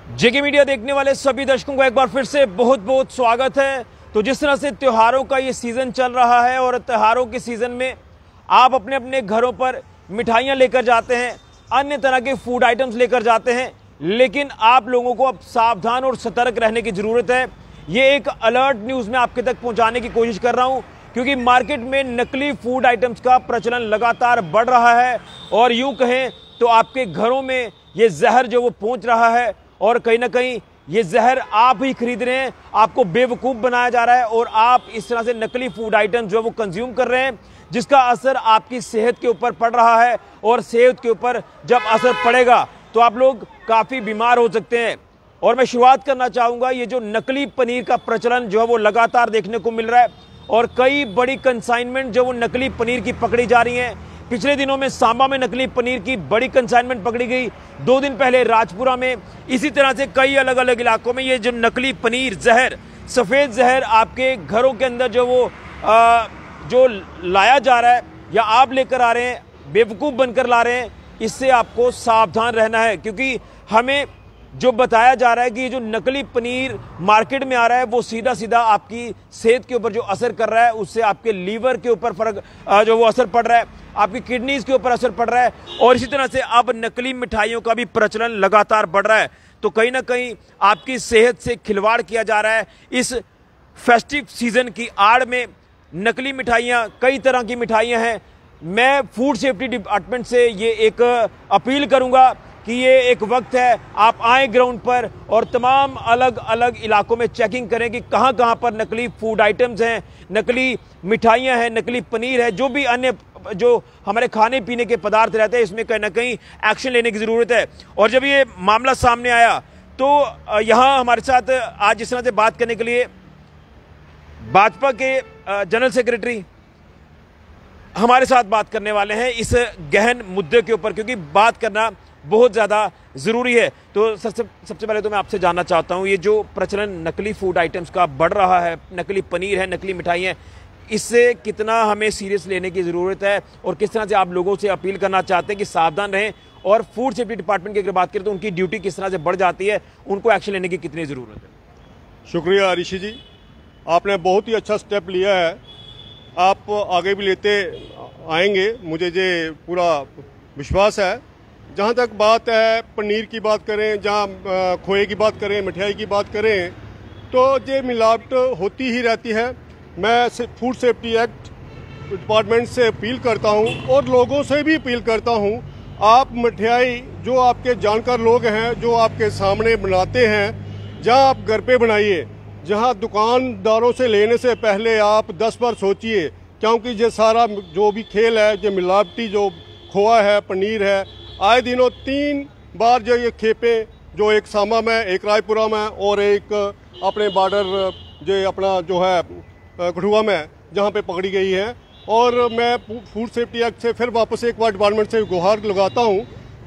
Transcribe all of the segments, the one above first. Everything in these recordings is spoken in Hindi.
जेके मीडिया देखने वाले सभी दर्शकों को एक बार फिर से बहुत बहुत स्वागत है। तो जिस तरह से त्योहारों का ये सीजन चल रहा है और त्योहारों के सीजन में आप अपने अपने घरों पर मिठाइयां लेकर जाते हैं, अन्य तरह के फूड आइटम्स लेकर जाते हैं, लेकिन आप लोगों को अब सावधान और सतर्क रहने की जरूरत है। ये एक अलर्ट न्यूज़ में आपके तक पहुंचाने की कोशिश कर रहा हूं, क्योंकि मार्केट में नकली फूड आइटम्स का प्रचलन लगातार बढ़ रहा है और यूं कहें तो आपके घरों में ये जहर जो वो पहुंच रहा है और कहीं ना कहीं ये जहर आप ही खरीद रहे हैं, आपको बेवकूफ़ बनाया जा रहा है और आप इस तरह से नकली फूड आइटम जो वो कंज्यूम कर रहे हैं, जिसका असर आपकी सेहत के ऊपर पड़ रहा है और सेहत के ऊपर जब असर पड़ेगा तो आप लोग काफ़ी बीमार हो सकते हैं। और मैं शुरुआत करना चाहूँगा, ये जो नकली पनीर का प्रचलन जो है वो लगातार देखने को मिल रहा है और कई बड़ी कंसाइनमेंट जो वो नकली पनीर की पकड़ी जा रही हैं। पिछले दिनों में सांबा में नकली पनीर की बड़ी कंसाइनमेंट पकड़ी गई, 2 दिन पहले राजपुरा में, इसी तरह से कई अलग अलग इलाकों में ये जो नकली पनीर जहर, सफ़ेद जहर आपके घरों के अंदर जो वो जो लाया जा रहा है या आप लेकर आ रहे हैं, बेवकूफ़ बनकर ला रहे हैं, इससे आपको सावधान रहना है। क्योंकि हमें जो बताया जा रहा है कि ये जो नकली पनीर मार्केट में आ रहा है वो सीधा सीधा आपकी सेहत के ऊपर जो असर कर रहा है, उससे आपके लीवर के ऊपर फर्क जो वो असर पड़ रहा है, आपकी किडनीज के ऊपर असर पड़ रहा है और इसी तरह से अब नकली मिठाइयों का भी प्रचलन लगातार बढ़ रहा है। तो कहीं ना कहीं आपकी सेहत से खिलवाड़ किया जा रहा है। इस फेस्टिव सीजन की आड़ में नकली मिठाइयाँ, कई तरह की मिठाइयाँ हैं। मैं फूड सेफ्टी डिपार्टमेंट से ये एक अपील करूँगा कि ये एक वक्त है, आप आए ग्राउंड पर और तमाम अलग अलग इलाकों में चेकिंग करें कि कहाँ कहाँ पर नकली फूड आइटम्स हैं, नकली मिठाइयाँ हैं, नकली पनीर है, जो भी अन्य जो हमारे खाने पीने के पदार्थ रहते हैं, इसमें कहीं ना कहीं एक्शन लेने की ज़रूरत है। और जब ये मामला सामने आया तो यहाँ हमारे साथ आज जिस तरह से बात करने के लिए भाजपा के जनरल सेक्रेटरी हमारे साथ बात करने वाले हैं इस गहन मुद्दे के ऊपर, क्योंकि बात करना बहुत ज़्यादा ज़रूरी है। तो सबसे पहले तो मैं आपसे जानना चाहता हूँ, ये जो प्रचलन नकली फूड आइटम्स का बढ़ रहा है, नकली पनीर है, नकली मिठाइयाँ, इससे कितना हमें सीरियस लेने की ज़रूरत है और किस तरह से आप लोगों से अपील करना चाहते हैं कि सावधान रहें। और फूड सेफ्टी डिपार्टमेंट की अगर बात करें तो उनकी ड्यूटी किस तरह से बढ़ जाती है, उनको एक्शन लेने की कितनी ज़रूरत है? शुक्रिया ऋषि जी, आपने बहुत ही अच्छा स्टेप लिया है। आप आगे भी लेते आएंगे, मुझे ये पूरा विश्वास है। जहाँ तक बात है पनीर की बात करें, जहाँ खोए की बात करें, मिठाई की बात करें, तो ये मिलावट होती ही रहती है। मैं फूड सेफ्टी एक्ट डिपार्टमेंट से अपील करता हूँ और लोगों से भी अपील करता हूँ, आप मिठाई जो आपके जानकार लोग हैं, जो आपके सामने बनाते हैं, जहाँ आप घर पे बनाइए, जहाँ दुकानदारों से लेने से पहले आप 10 बार सोचिए, क्योंकि ये सारा जो भी खेल है, ये मिलावटी जो खोआ है, पनीर है, आए दिनों 3 बार जो ये खेपे, जो एक सांबा में, एक रायपुरा में और एक अपने बॉर्डर जो अपना जो है कठुआ में, जहाँ पे पकड़ी गई है। और मैं फूड सेफ्टी एक्ट से फिर वापस एक बार डिपार्टमेंट से गुहार लगाता हूँ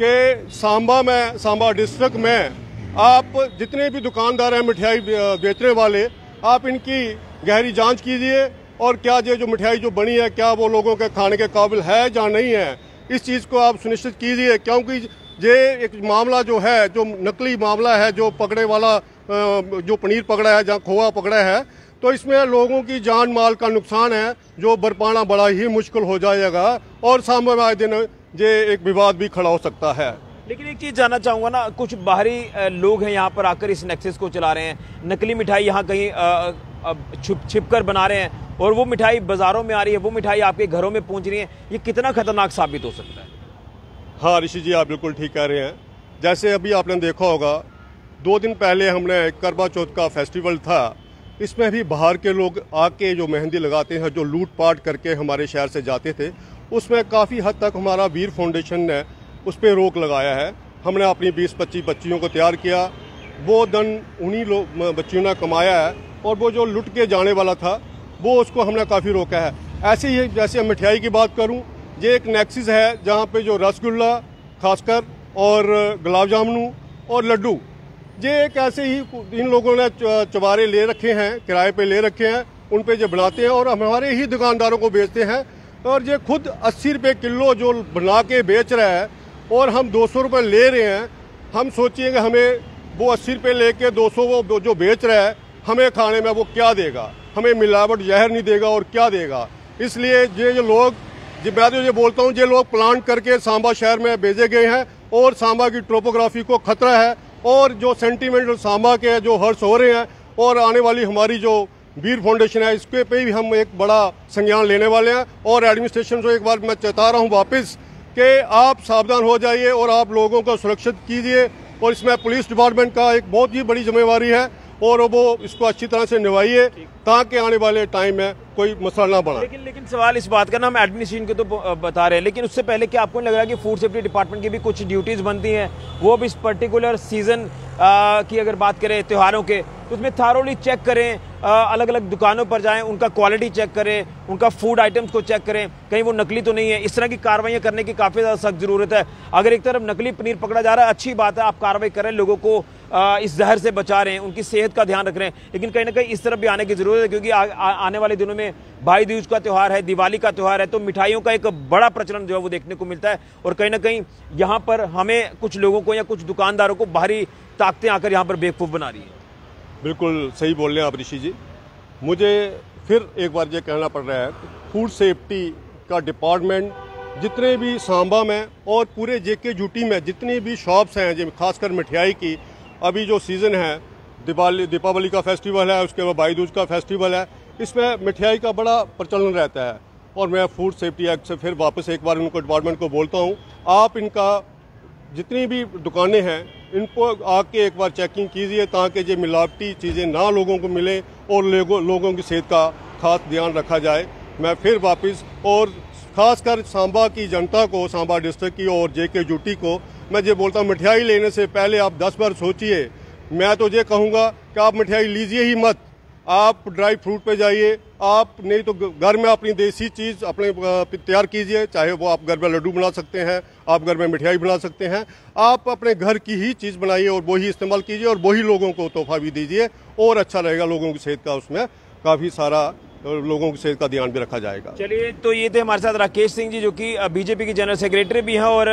कि सांबा में, सांबा डिस्ट्रिक्ट में आप जितने भी दुकानदार हैं मिठाई बेचने वाले, आप इनकी गहरी जांच कीजिए और क्या ये जो मिठाई जो बनी है, क्या वो लोगों के खाने के काबिल है या नहीं है, इस चीज़ को आप सुनिश्चित कीजिए। क्योंकि ये एक मामला जो है, जो नकली मामला है, जो पकड़े वाला जो पनीर पकड़ा है, जहाँ खोआ पकड़ा है, तो इसमें लोगों की जान माल का नुकसान है, जो बरपाना बड़ा ही मुश्किल हो जाएगा और सामने में आए दिन ये एक विवाद भी खड़ा हो सकता है। लेकिन एक चीज़ जानना चाहूँगा ना, कुछ बाहरी लोग हैं यहाँ पर आकर इस नेक्सस को चला रहे हैं, नकली मिठाई यहाँ कहीं छिप कर बना रहे हैं और वो मिठाई बाज़ारों में आ रही है, वो मिठाई आपके घरों में पहुँच रही है। ये कितना खतरनाक साबित हो सकता है? हाँ ऋषि जी, आप बिल्कुल ठीक कह रहे हैं। जैसे अभी आपने देखा होगा, 2 दिन पहले हमने करवा चौथ का फेस्टिवल था, इसमें भी बाहर के लोग आके जो मेहंदी लगाते हैं, जो लूट पाट करके हमारे शहर से जाते थे, उसमें काफ़ी हद तक हमारा वीर फाउंडेशन ने उस पर रोक लगाया है। हमने अपनी 20-25 बच्चियों को तैयार किया, वो धन उन्हीं बच्चियों ने कमाया है और वो जो लुट के जाने वाला था वो उसको हमने काफ़ी रोका है। ऐसे ही जैसे मिठाई की बात करूँ, ये एक नेक्सिस है जहाँ पे जो रसगुल्ला खासकर और गुलाब जामुन और लड्डू, ये एक ऐसे ही इन लोगों ने चवारे ले रखे हैं, किराए पे ले रखे हैं, उन पे जो बनाते हैं और हमारे ही दुकानदारों को बेचते हैं। और ये खुद 80 रुपये किलो जो बना के बेच रहा है और हम 200 रुपये ले रहे हैं। हम सोचिए कि हमें वो 80 रुपये लेके 200 वो जो बेच रहा है, हमें खाने में वो क्या देगा? हमें मिलावट जहर नहीं देगा और क्या देगा? इसलिए ये जो लोग, मैं तो ये बोलता हूँ, ये लोग प्लांट करके सांबा शहर में भेजे गए हैं और सांबा की टोपोग्राफी को खतरा है और जो सेंटीमेंट सांबा के जो हर्ष हो रहे हैं और आने वाली हमारी जो वीर फाउंडेशन है, इसके पे भी हम एक बड़ा संज्ञान लेने वाले हैं। और एडमिनिस्ट्रेशन को एक बार मैं चेता रहा हूँ वापस कि आप सावधान हो जाइए और आप लोगों को सुरक्षित कीजिए। और इसमें पुलिस डिपार्टमेंट का एक बहुत ही बड़ी जिम्मेवारी है और वो इसको अच्छी तरह से निभाइए ताकि आने वाले टाइम में कोई मसला ना बढ़ा। लेकिन सवाल इस बात का ना, हम एडमिनिस्ट्रेशन के तो बता रहे हैं, लेकिन उससे पहले क्या आपको नहीं लग रहा कि फूड सेफ्टी डिपार्टमेंट की भी कुछ ड्यूटीज बनती हैं, वो भी इस पर्टिकुलर सीजन की अगर बात करें त्योहारों के, तो उसमें थारोली चेक करें, अलग अलग दुकानों पर जाएं, उनका क्वालिटी चेक करें, उनका फूड आइटम्स को चेक करें, कहीं वो नकली तो नहीं है। इस तरह की कार्रवाइयां करने की काफ़ी ज़्यादा सख्त ज़रूरत है। अगर एक तरफ नकली पनीर पकड़ा जा रहा है, अच्छी बात है, आप कार्रवाई करें, लोगों को इस जहर से बचा रहे हैं, उनकी सेहत का ध्यान रख रहे हैं, लेकिन कहीं ना कहीं इस तरफ भी आने की ज़रूरत है, क्योंकि आने वाले दिनों में भाई दूज का त्यौहार है, दिवाली का त्यौहार है, तो मिठाइयों का एक बड़ा प्रचलन जो है वो देखने को मिलता है। और कहीं ना कहीं यहाँ पर हमें कुछ लोगों को या कुछ दुकानदारों को बाहरी ताकतें आकर यहाँ पर बेवकूफ़ बना रही है। बिल्कुल सही बोल रहे हैं आप ऋषि जी। मुझे फिर एक बार ये कहना पड़ रहा है, फूड सेफ्टी का डिपार्टमेंट जितने भी सांबा में और पूरे जेके यूटी में जितनी भी शॉप्स हैं, जो खासकर मिठाई की, अभी जो सीज़न है, दीपावली का फेस्टिवल है, उसके बाद भाई दूज का फेस्टिवल है, इसमें मिठाई का बड़ा प्रचलन रहता है। और मैं फूड सेफ्टी एक्ट से फिर वापस एक बार उनको डिपार्टमेंट को बोलता हूँ, आप इनका जितनी भी दुकानें हैं इनको आके एक बार चेकिंग कीजिए ताकि ये मिलावटी चीज़ें ना लोगों को मिले और लोगों की सेहत का खास ध्यान रखा जाए। मैं फिर वापस और ख़ासकर सांबा की जनता को, सांबा डिस्ट्रिक्ट की और जेके यूटी को मैं ये बोलता हूँ, मिठाई लेने से पहले आप 10 बार सोचिए। मैं तो ये कहूँगा कि आप मिठाई लीजिए ही मत, आप ड्राई फ्रूट पे जाइए, आप नहीं तो घर में अपनी देसी चीज़ अपने तैयार कीजिए, चाहे वो आप घर में लड्डू बना सकते हैं, आप घर में मिठाई बना सकते हैं, आप अपने घर की ही चीज़ बनाइए और वही इस्तेमाल कीजिए और वही लोगों को तोहफा भी दीजिए और अच्छा रहेगा, लोगों की सेहत का उसमें काफ़ी सारा लोगों की सेहत का ध्यान भी रखा जाएगा। चलिए, तो ये थे हमारे साथ राकेश सिंह जी, जो कि बीजेपी के जनरल सेक्रेटरी भी हैं और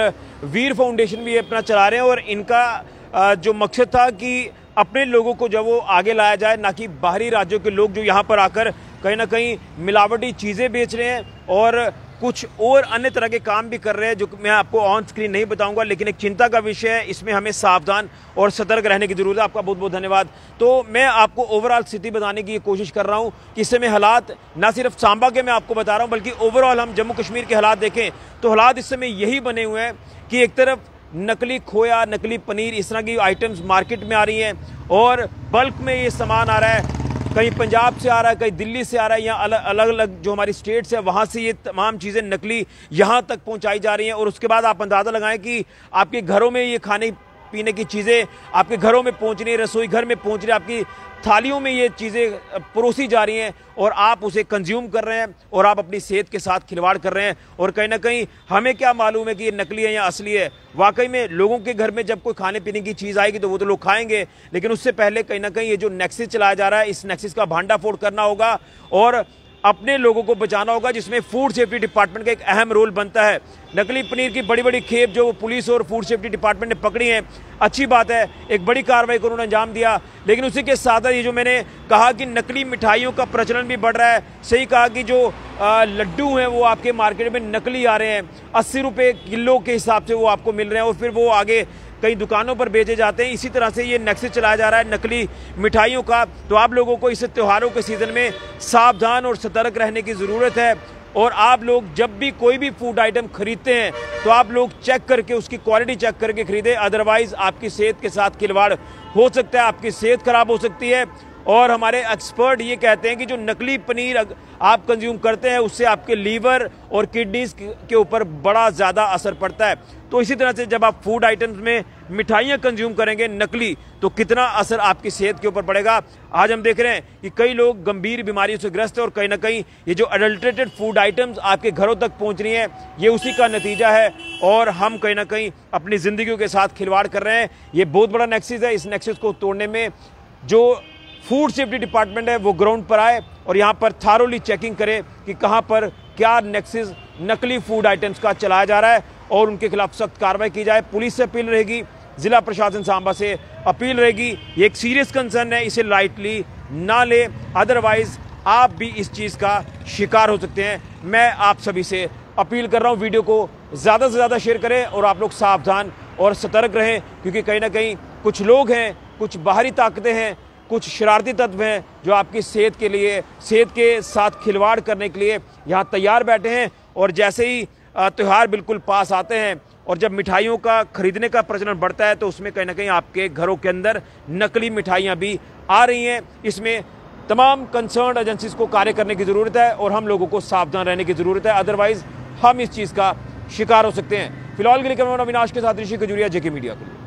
वीर फाउंडेशन भी अपना चला रहे हैं। और इनका जो मकसद था कि अपने लोगों को जब वो आगे लाया जाए, ना कि बाहरी राज्यों के लोग जो यहाँ पर आकर कहीं ना कहीं मिलावटी चीज़ें बेच रहे हैं और कुछ और अन्य तरह के काम भी कर रहे हैं, जो मैं आपको ऑन स्क्रीन नहीं बताऊंगा, लेकिन एक चिंता का विषय है। इसमें हमें सावधान और सतर्क रहने की जरूरत है। आपका बहुत बहुत धन्यवाद। तो मैं आपको ओवरऑल स्थिति बताने की कोशिश कर रहा हूं कि इस समय हालात ना सिर्फ सांबा के मैं आपको बता रहा हूं, बल्कि ओवरऑल हम जम्मू कश्मीर के हालात देखें तो हालात इस समय यही बने हुए हैं कि एक तरफ नकली खोया, नकली पनीर, इस तरह की आइटम्स मार्केट में आ रही हैं और बल्क में ये सामान आ रहा है, कहीं पंजाब से आ रहा है, कहीं दिल्ली से आ रहा है, या अलग अलग जो हमारी स्टेट्स है वहाँ से ये तमाम चीज़ें नकली यहाँ तक पहुँचाई जा रही हैं। और उसके बाद आप अंदाज़ा लगाएं कि आपके घरों में ये खाने पीने की चीज़ें आपके घरों में पहुँच रही हैं, रसोई घर में पहुँच रही है, आपकी थालियों में ये चीज़ें परोसी जा रही हैं और आप उसे कंज्यूम कर रहे हैं और आप अपनी सेहत के साथ खिलवाड़ कर रहे हैं। और कहीं ना कहीं हमें क्या मालूम है कि ये नकली है या असली है। वाकई में लोगों के घर में जब कोई खाने पीने की चीज़ आएगी तो वो तो लोग खाएंगे, लेकिन उससे पहले कहीं ना कहीं ये जो नेक्सिस चलाया जा रहा है, इस नेक्सिस का भांडाफोड़ करना होगा और अपने लोगों को बचाना होगा, जिसमें फूड सेफ्टी डिपार्टमेंट का एक अहम रोल बनता है। नकली पनीर की बड़ी बड़ी खेप जो पुलिस और फूड सेफ्टी डिपार्टमेंट ने पकड़ी है, अच्छी बात है, एक बड़ी कार्रवाई को उन्होंने अंजाम दिया। लेकिन उसी के साथ ये जो मैंने कहा कि नकली मिठाइयों का प्रचलन भी बढ़ रहा है। सही कहा कि जो लड्डू हैं वो आपके मार्केट में नकली आ रहे हैं, 80 रुपये किलो के हिसाब से वो आपको मिल रहे हैं और फिर वो आगे कई दुकानों पर बेचे जाते हैं। इसी तरह से ये नेक्सिस चलाया जा रहा है नकली मिठाइयों का। तो आप लोगों को इस त्योहारों के सीजन में सावधान और सतर्क रहने की ज़रूरत है। और आप लोग जब भी कोई भी फूड आइटम खरीदते हैं तो आप लोग चेक करके, उसकी क्वालिटी चेक करके खरीदें, अदरवाइज आपकी सेहत के साथ खिलवाड़ हो सकता है, आपकी सेहत खराब हो सकती है। और हमारे एक्सपर्ट ये कहते हैं कि जो नकली पनीर आप कंज्यूम करते हैं उससे आपके लीवर और किडनीज के ऊपर बड़ा ज़्यादा असर पड़ता है। तो इसी तरह से जब आप फूड आइटम्स में मिठाइयाँ कंज्यूम करेंगे नकली, तो कितना असर आपकी सेहत के ऊपर पड़ेगा। आज हम देख रहे हैं कि कई लोग गंभीर बीमारियों से ग्रस्त हैं और कहीं ना कहीं ये जो अडल्ट्रेटेड फूड आइटम्स आपके घरों तक पहुंच रही हैं, ये उसी का नतीजा है। और हम कहीं ना कहीं अपनी ज़िंदगियों के साथ खिलवाड़ कर रहे हैं। ये बहुत बड़ा नेक्सिस है। इस नेक्सिस को तोड़ने में जो फूड सेफ्टी डिपार्टमेंट है वो ग्राउंड पर आए और यहाँ पर थारोली चेकिंग करे कि कहाँ पर क्या नेक्सिस नकली फूड आइटम्स का चलाया जा रहा है और उनके खिलाफ सख्त कार्रवाई की जाए। पुलिस से अपील रहेगी जिला प्रशासन सांबा से अपील रहेगी, ये एक सीरियस कंसर्न है, इसे लाइटली ना ले, अदरवाइज आप भी इस चीज़ का शिकार हो सकते हैं। मैं आप सभी से अपील कर रहा हूँ, वीडियो को ज़्यादा से ज़्यादा शेयर करें और आप लोग सावधान और सतर्क रहें, क्योंकि कहीं ना कहीं कुछ लोग हैं, कुछ बाहरी ताकतें हैं, कुछ शरारती तत्व हैं जो आपकी सेहत के लिए, सेहत के साथ खिलवाड़ करने के लिए यहाँ तैयार बैठे हैं। और जैसे ही त्यौहार बिल्कुल पास आते हैं और जब मिठाइयों का खरीदने का प्रचलन बढ़ता है तो उसमें कहीं ना कहीं आपके घरों के अंदर नकली मिठाइयाँ भी आ रही हैं। इसमें तमाम कंसर्न एजेंसीज को कार्य करने की ज़रूरत है और हम लोगों को सावधान रहने की ज़रूरत है, अदरवाइज हम इस चीज़ का शिकार हो सकते हैं। फिलहाल के लिए कैमरामैन अविनाश के साथ ऋषि खजूरिया, जेके मीडिया के लिए।